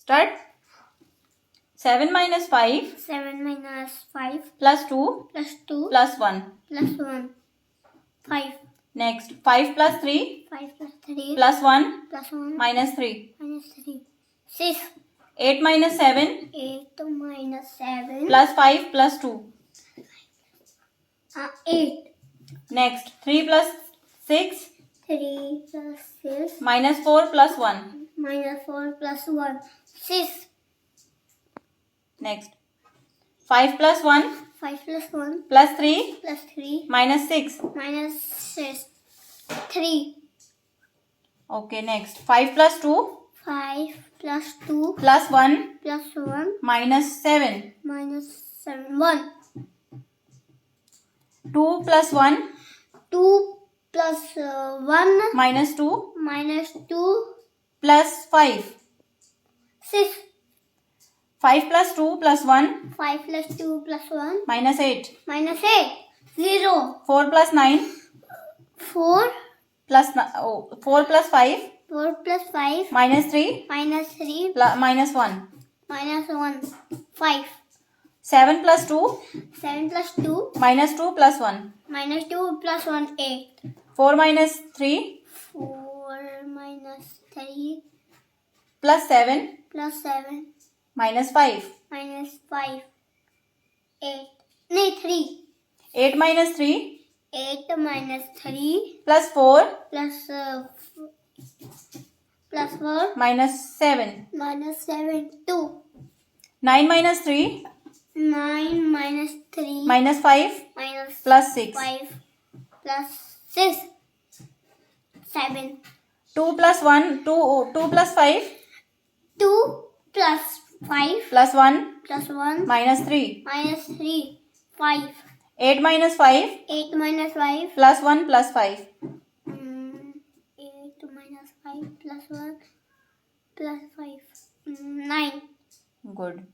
Start. 7 minus 5 7 minus 5 plus 2 plus 2 plus 1. plus 1. 5. Next, 5 plus 3 5 plus 3 plus 1 plus 1 minus 3. minus 3. 6. 8 minus 7 8 minus 7 plus 5 plus 2. 8. Next, 3 plus 6 3 plus 6 minus 4 plus 1. minus 4 plus 1. 6. Next, 5 plus 1 5 plus 1 plus 3 plus 3 minus 6. minus 6. 3. Okay, next, 5 plus 2 5 plus 2 plus 1 plus 1 minus 7. minus 7. 1. 2 plus 1 2 plus 1 minus 2 minus 2. plus 5. 6. 5 plus 2 plus 1 5 plus 2 plus 1 minus 8. minus 8. 0. 4 plus 9 4. plus 4 plus 5 4 plus 5 minus 3 minus 3 minus 1. minus 1. 5. 7 plus 2 7 plus 2 minus 2 plus 1. minus 2 plus 1. 8. 4 minus 3 4 minus 3 plus 7 plus 7 minus 5. minus 5. 8. No, 3. 8 minus 3 8 minus 3 plus 4 plus 4 minus 7. minus 7. 2. 9 minus 3 9 minus 3 minus 5 minus plus 6. 5 plus 6. 7. 2 plus 1 2 plus 5 2 plus 5 plus 1 plus 1 minus 3. minus 3. 5. 8 minus 5 8 minus 5 plus 1 plus 5. 8 minus 5 plus 1 plus 5. 9. Good.